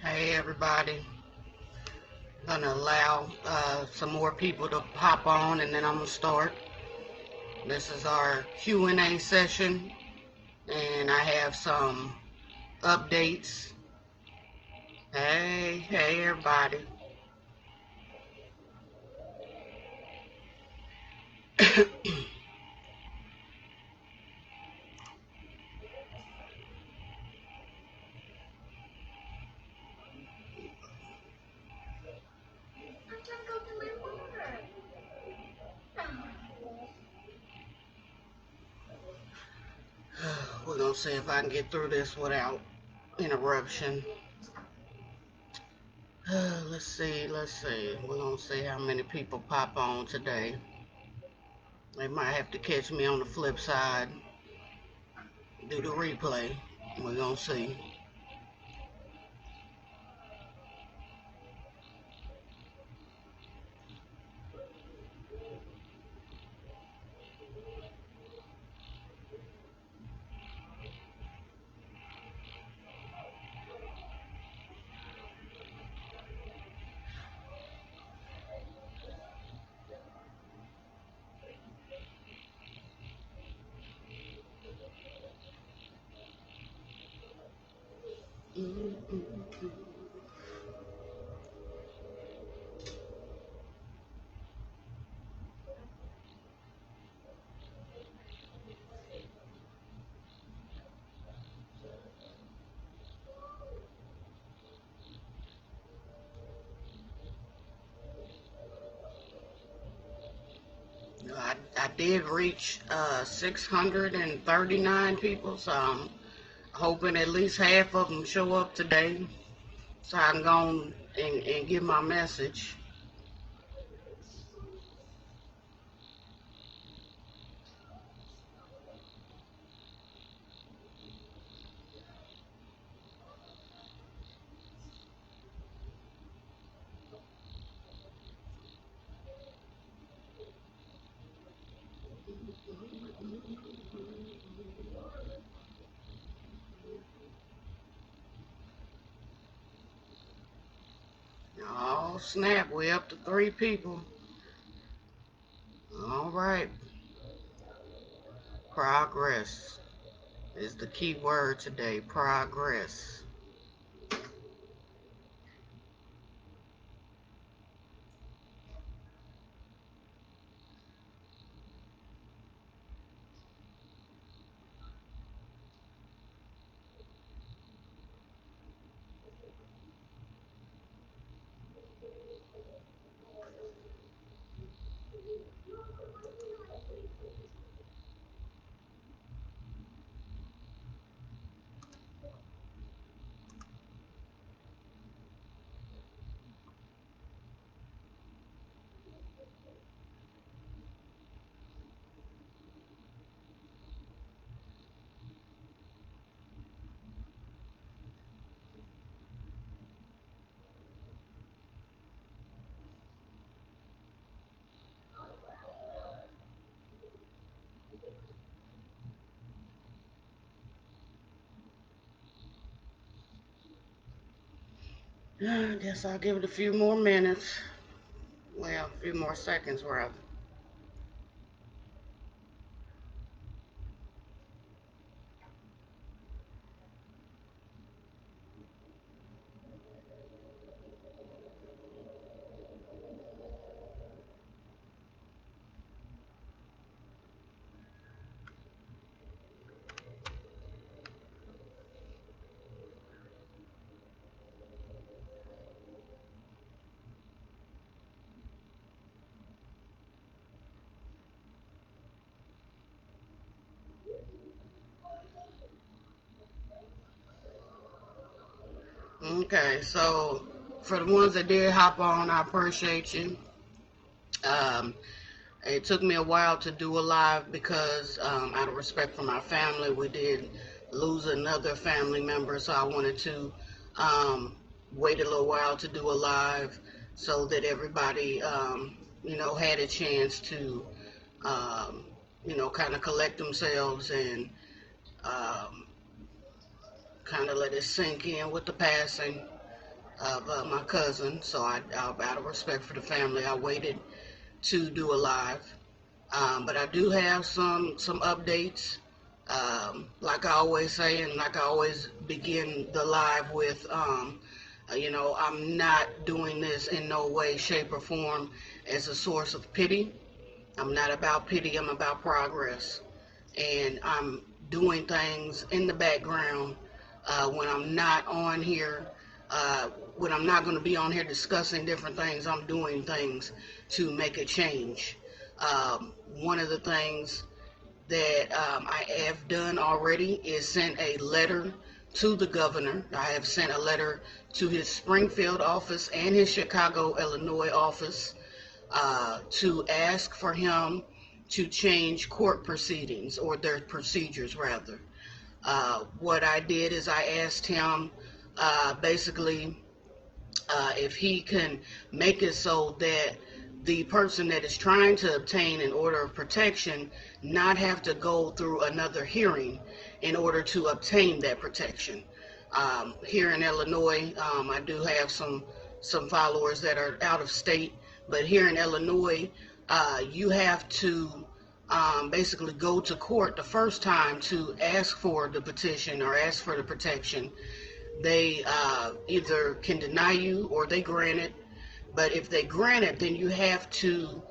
Hey everybody, gonna allow some more people to hop on and then I'm gonna start. This is our Q&A session and I have some updates. Hey everybody. We're gonna see if I can get through this without interruption. Let's see. We're gonna see how many people pop on today. They might have to catch me on the flip side, do the replay. We're gonna see. I did reach 639 people, so I'm hoping at least half of them show up today so I can go and give my message. Oh, snap, we're up to 3 people. All right, progress is the key word today, progress. I guess I'll give it a few more minutes. Well, a few more seconds, rather. Okay, so for the ones that did hop on, I appreciate you. Um, it took me a while to do a live because, out of respect for my family, we did lose another family member, so I wanted to um, wait a little while to do a live so that everybody, had a chance to, um, kind of collect themselves and um, kind of let it sink in with the passing. of my cousin. So out of respect for the family, I waited to do a live. But I do have some updates. Like I always say, and like I always begin the live with, I'm not doing this in no way, shape, or form as a source of pity. I'm not about pity. I'm about progress, and I'm doing things in the background when I'm not on here. When I'm not going to be on here discussing different things, I'm doing things to make a change. One of the things that I have done already is sent a letter to the governor. I have sent a letter to his Springfield office and his Chicago, Illinois office to ask for him to change court proceedings, or their procedures rather. What I did is I asked him basically if he can make it so that the person that is trying to obtain an order of protection not have to go through another hearing in order to obtain that protection. Here in Illinois, I do have some followers that are out of state, but here in Illinois, you have to basically go to court the first time to ask for the petition or ask for the protection. They either can deny you or they grant it. But if they grant it, then you have to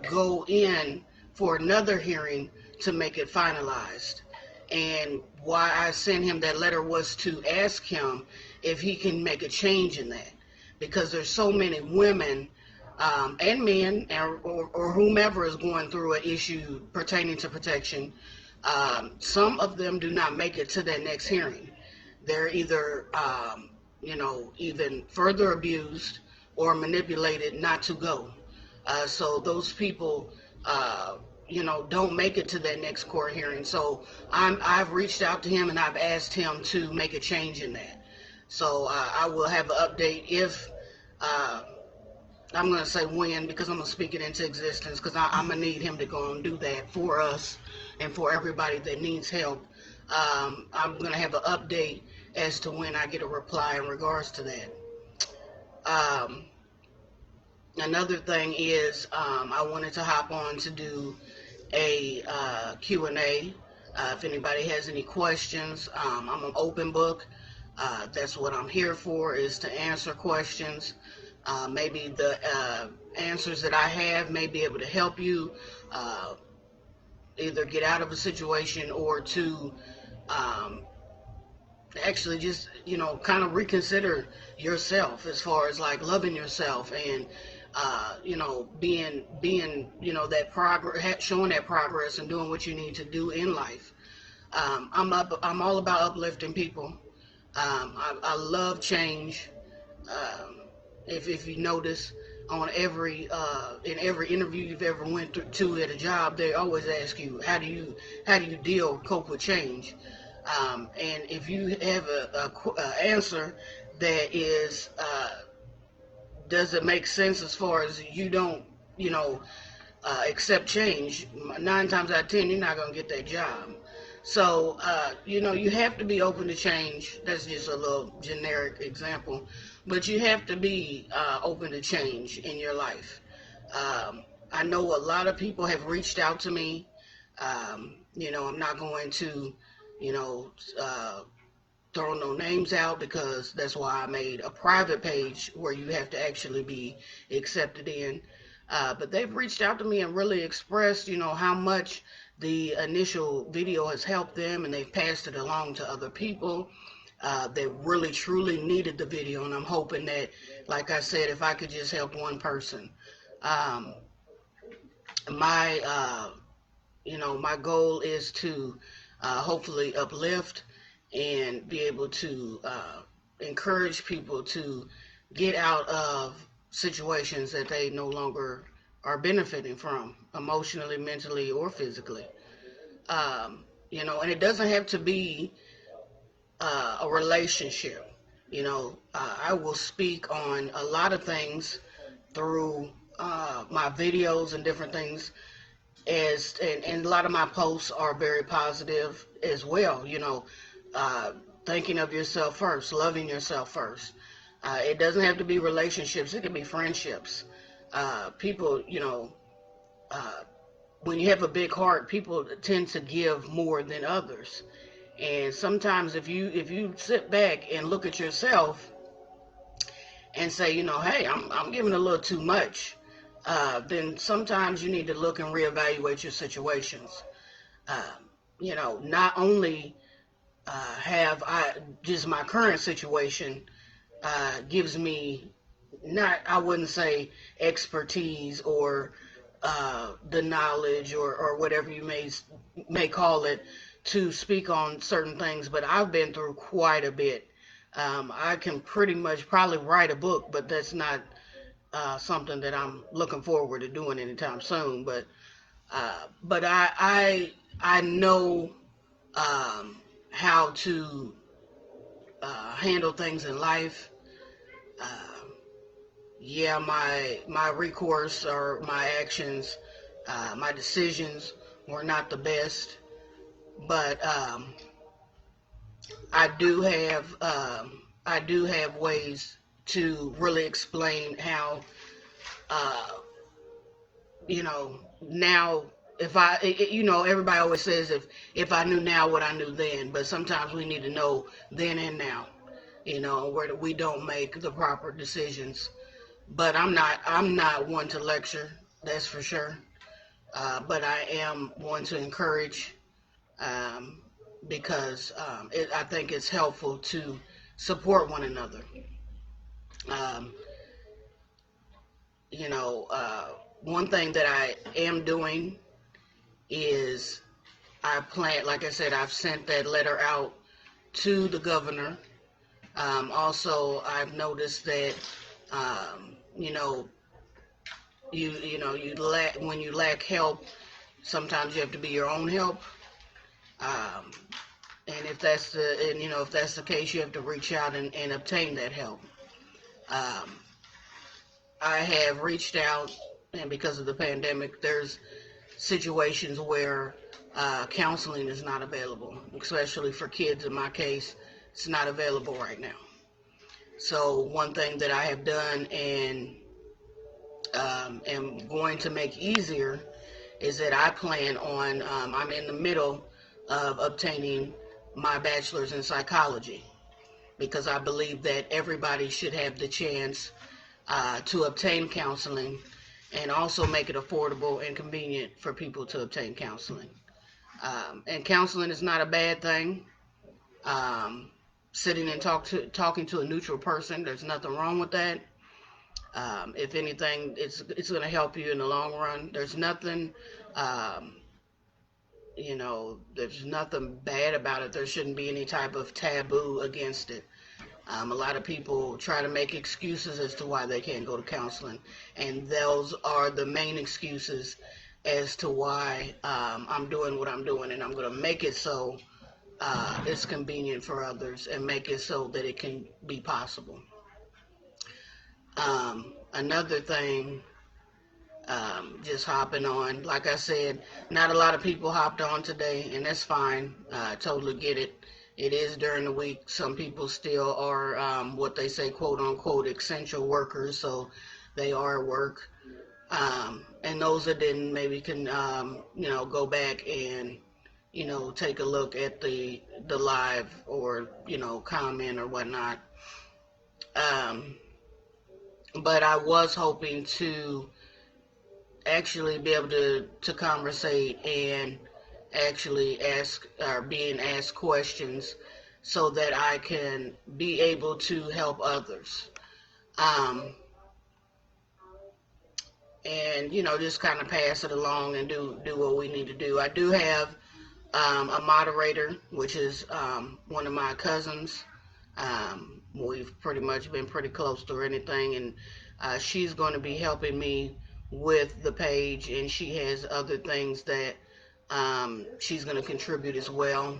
go in for another hearing to make it finalized. And why I sent him that letter was to ask him if he can make a change in that. Because there's so many women and men or whomever is going through an issue pertaining to protection. Some of them do not make it to that next hearing. They're either, even further abused or manipulated not to go. So those people, don't make it to that next court hearing. So I've reached out to him and I've asked him to make a change in that. So I will have an update if, I'm going to say when, because I'm going to speak it into existence, because I'm going to need him to go and do that for us and for everybody that needs help. I'm going to have an update as to when I get a reply in regards to that. Another thing is I wanted to hop on to do a Q&A. If anybody has any questions, I'm an open book. That's what I'm here for, is to answer questions. Maybe the answers that I have may be able to help you either get out of a situation or to actually just, kind of reconsider yourself as far as like loving yourself and, being, that progress, showing that progress and doing what you need to do in life. I'm all about uplifting people. I love change. If you notice, on every in every interview you've ever went to at a job, they always ask you, how do you cope with change? And if you have a answer that is doesn't make sense as far as you don't accept change, 9 times out of 10 you're not gonna get that job. So you have to be open to change. That's just a little generic example, but you have to be open to change in your life. I know a lot of people have reached out to me. I'm not going to throw no names out, because that's why I made a private page where you have to actually be accepted in. But they've reached out to me and really expressed, how much the initial video has helped them, and they've passed it along to other people. They really truly needed the video, and I'm hoping that, like I said, if I could just help one person. My goal is to hopefully uplift and be able to encourage people to get out of situations that they no longer are benefiting from, emotionally, mentally, or physically. And it doesn't have to be a relationship. I will speak on a lot of things through my videos and different things, and a lot of my posts are very positive as well. Thinking of yourself first, loving yourself first. It doesn't have to be relationships. It can be friendships. People, uh, when you have a big heart, people tend to give more than others. And sometimes if you sit back and look at yourself and say, hey, I'm giving a little too much, then sometimes you need to look and reevaluate your situations. Not only have I just my current situation gives me not, I wouldn't say expertise or the knowledge or whatever you may call it to speak on certain things, but I've been through quite a bit. I can pretty much probably write a book, but that's not something that I'm looking forward to doing anytime soon. But I know how to handle things in life. Uh, yeah, my recourse or my actions, my decisions were not the best, but I do have ways to really explain how uh, now if everybody always says if I knew now what I knew then, but sometimes we need to know then and now, where we don't make the proper decisions. But I'm not one to lecture, that's for sure. But I am one to encourage, um, because I think it's helpful to support one another. Um, you know, uh, One thing that I am doing is I plan, like I said, I've sent that letter out to the governor. Also, I've noticed that, um, you know, you lack when you lack help. Sometimes you have to be your own help. Um, and if that's the case, you have to reach out and obtain that help. Um, I have reached out, and because of the pandemic, there's situations where counseling is not available, especially for kids. In my case, it's not available right now. So one thing that I have done and am going to make easier is that I plan on, I'm in the middle of obtaining my bachelor's in psychology because I believe that everybody should have the chance to obtain counseling and also make it affordable and convenient for people to obtain counseling. And counseling is not a bad thing. Um, Sitting and talking to a neutral person, there's nothing wrong with that. If anything, it's going to help you in the long run. Um, there's nothing bad about it. There shouldn't be any type of taboo against it. A lot of people try to make excuses as to why they can't go to counseling, and those are the main excuses as to why I'm doing what I'm doing, and I'm going to make it so it's convenient for others and make it so that it can be possible. Another thing, just hopping on, like I said, not a lot of people hopped on today, and that's fine. I totally get it. It is during the week. Some people still are what they say, quote unquote, essential workers, so they are at work. And those that didn't maybe can, go back and, take a look at the live or, comment or whatnot. Um, but I was hoping to actually be able to conversate and actually ask or being asked questions so that I can be able to help others. Um, and just kind of pass it along and do what we need to do. I do have a moderator, which is one of my cousins. We've pretty much been pretty close to anything, and she's going to be helping me with the page, and she has other things that she's going to contribute as well.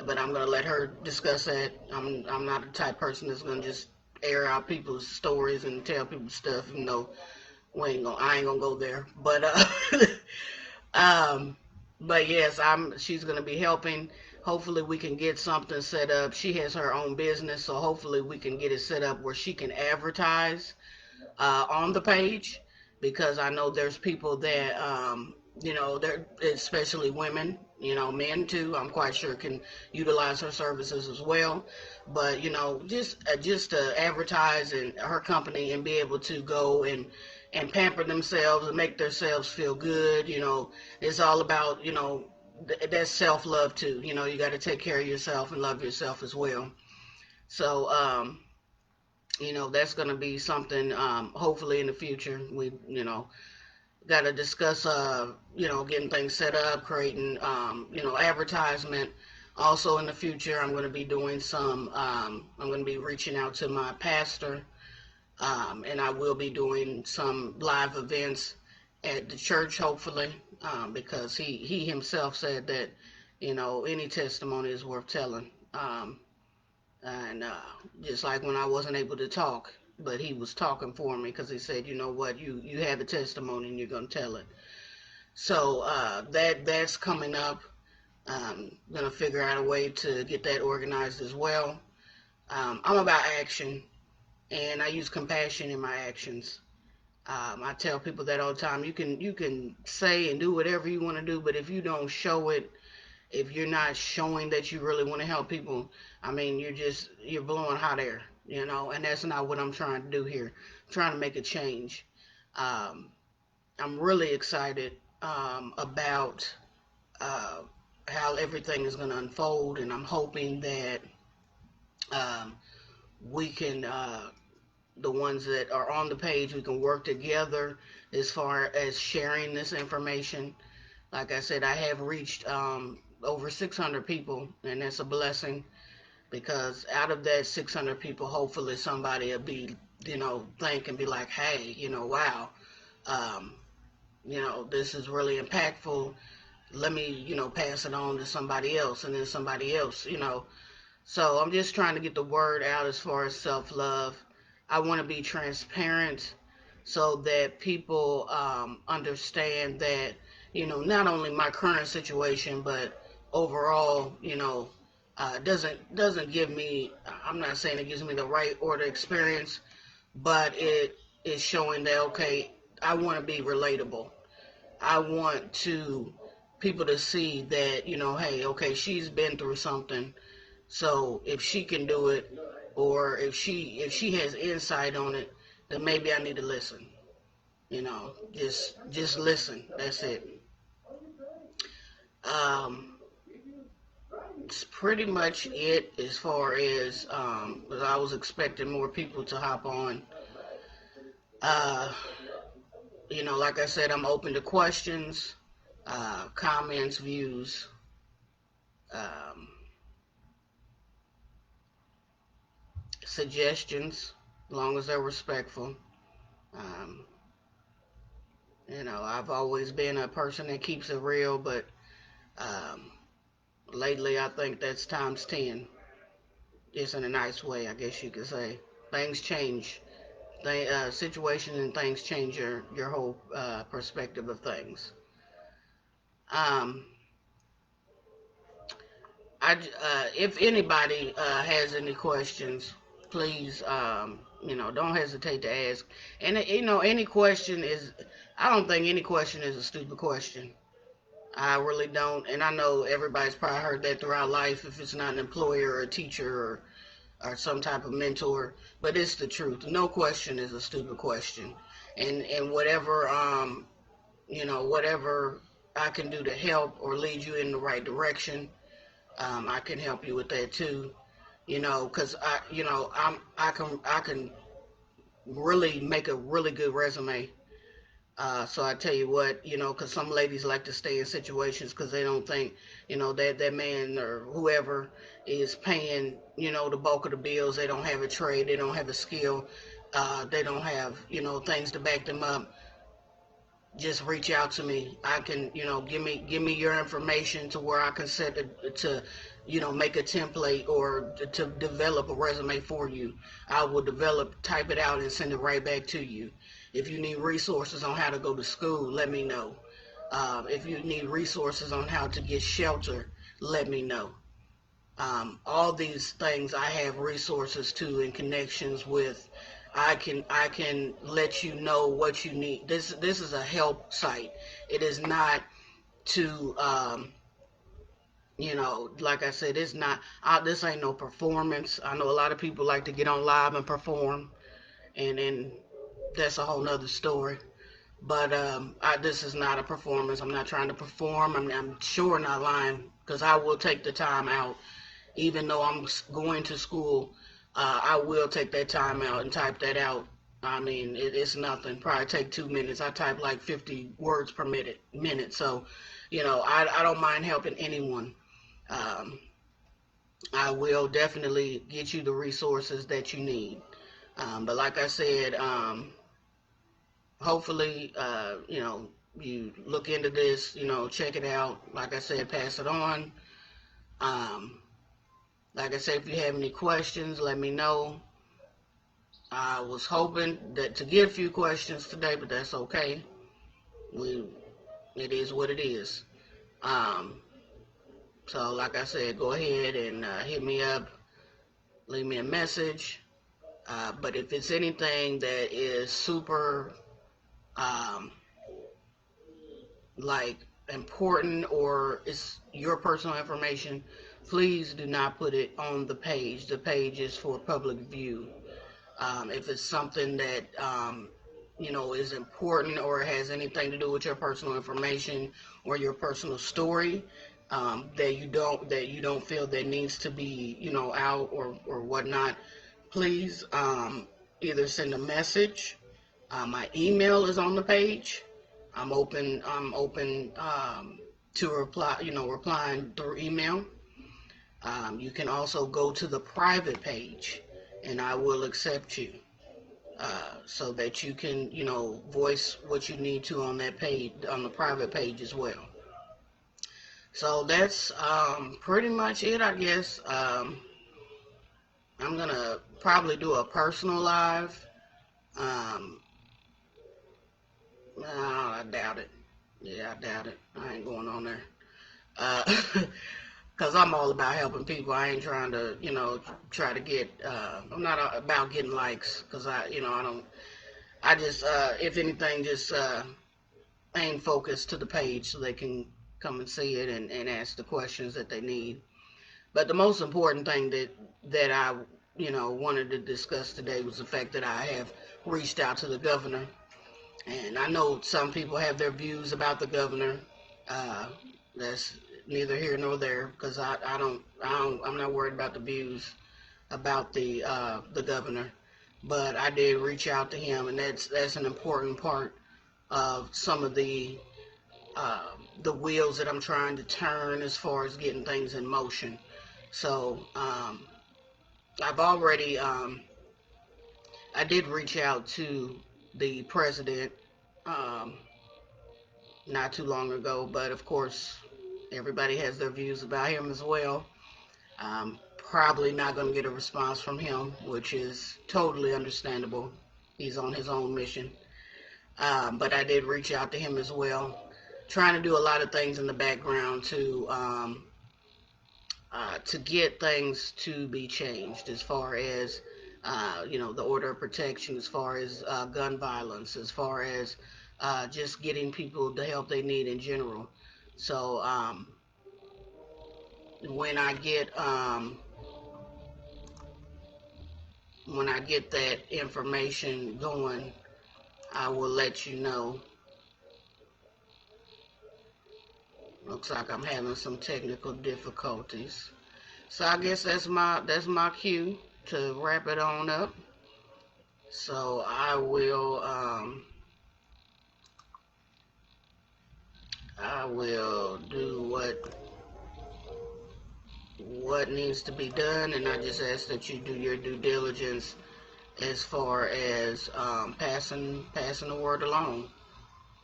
But I'm going to let her discuss that. I'm not the type of person that's going to just air out people's stories and tell people stuff. I ain't gonna go there. But um, but yes, she's gonna be helping. hopefully we can get something set up. She has her own business, so hopefully we can get it set up where she can advertise on the page, because I know there's people that they're, especially women, men too, I'm quite sure can utilize her services as well. But just to advertise in her company and be able to go and pamper themselves and make themselves feel good. It's all about that's self-love too. You got to take care of yourself and love yourself as well. So that's going to be something, hopefully in the future. We got to discuss getting things set up, creating advertisement. Also in the future, I'm going to be doing some I'm going to be reaching out to my pastor, and I will be doing some live events at the church, hopefully, because he himself said that any testimony is worth telling. And just like when I wasn't able to talk, but he was talking for me, because he said, you know what, you have a testimony and you're going to tell it. So that's coming up. Going to figure out a way to get that organized as well. I'm about action, and I use compassion in my actions. I tell people that all the time. You can say and do whatever you want to do, but if you don't show it, if you're not showing that you really want to help people, I mean, you're blowing hot air, and that's not what I'm trying to do here. I'm trying to make a change. I'm really excited about how everything is going to unfold, and I'm hoping that we can, the ones that are on the page, we can work together as far as sharing this information. Like I said, I have reached over 600 people, and that's a blessing, because out of that 600 people, hopefully somebody will be, think and be like, hey, wow, this is really impactful. Let me, pass it on to somebody else, and then somebody else, So I'm just trying to get the word out as far as self-love. I want to be transparent so that people understand that, not only my current situation, but overall, doesn't give me, I'm not saying it gives me the right or the experience, but it is showing that, okay, I want to be relatable. I want people to see that, hey, okay, she's been through something. So if she can do it, or if she has insight on it, then maybe I need to listen. Just listen. That's it. It's pretty much it as far as I was expecting more people to hop on. Like I said, I'm open to questions, comments, views. Suggestions, as long as they're respectful. I've always been a person that keeps it real, but lately I think that's times 10. Just in a nice way, I guess you could say. Things change. Situations and things change your whole perspective of things. If anybody has any questions, please, don't hesitate to ask. And any question is, I don't think any question is a stupid question. I really don't. And I know everybody's probably heard that throughout life, if it's not an employer or a teacher or some type of mentor, but it's the truth. No question is a stupid question. And whatever, whatever I can do to help or lead you in the right direction, I can help you with that too. Because I can really make a really good resume. So I tell you what, because some ladies like to stay in situations because they don't think, that man or whoever is paying, the bulk of the bills. They don't have a trade. They don't have a skill. They don't have, things to back them up. Just reach out to me. I can, give me your information to where I can set it to, make a template or to develop a resume for you. I will type it out and send it right back to you. If you need resources on how to go to school, let me know. If you need resources on how to get shelter, let me know. All these things I have resources to and connections with. I can let you know what you need. This is a help site. It is not to like I said, it's not. This ain't no performance. I know a lot of people like to get on live and perform, and then that's a whole nother story. But this is not a performance. I'm not trying to perform. I'm sure not lying because I will take the time out, even though I'm going to school. I will take that time out and type that out. I mean, it's nothing. Probably take 2 minutes. I type like 50 words per minute. So, I don't mind helping anyone. Um, I will definitely get you the resources that you need. But like I said, hopefully, you look into this, check it out. Like I said, pass it on. Um, like I said, if you have any questions, let me know. I was hoping that to get a few questions today, but that's okay. It is what it is. Um, so like I said, go ahead and hit me up, leave me a message. But if it's anything that is super um, like important or it's your personal information, please do not put it on the page. The page is for public view. If it's something that is important or has anything to do with your personal information or your personal story, that you don't feel that needs to be out or whatnot, please either send a message. My email is on the page. I'm open to replying through email. You can also go to the private page, and I will accept you, so that you can, voice what you need to on that page, on the private page as well. So that's pretty much it, I guess. I'm gonna probably do a personal live. Um, no, I doubt it. Yeah, I doubt it. I ain't going on there. Because I'm all about helping people. I ain't trying to, try to get, I'm not about getting likes. Because I just, if anything, just aim focus to the page so they can come and see it and ask the questions that they need. But the most important thing that I, wanted to discuss today was the fact that I have reached out to the governor. And I know some people have their views about the governor. Uh, that's neither here nor there because I'm not worried about the views about the governor. But I did reach out to him, and that's an important part of some of the wheels that I'm trying to turn as far as getting things in motion. So I've already I did reach out to the president um, not too long ago, but of course, everybody has their views about him as well. Probably not going to get a response from him, which is totally understandable. He's on his own mission. But I did reach out to him as well, trying to do a lot of things in the background to get things to be changed as far as the order of protection, as far as gun violence, as far as just getting people the help they need in general. So when I get that information going, I will let you know. Looks like I'm having some technical difficulties. So I guess that's my cue to wrap it on up. So I will do what needs to be done, and I just ask that you do your due diligence as far as passing the word along.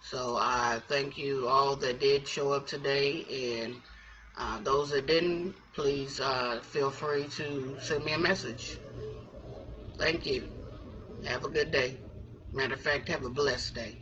So I thank you all that did show up today, and those that didn't, please feel free to send me a message. Thank you. Have a good day. Matter of fact, have a blessed day.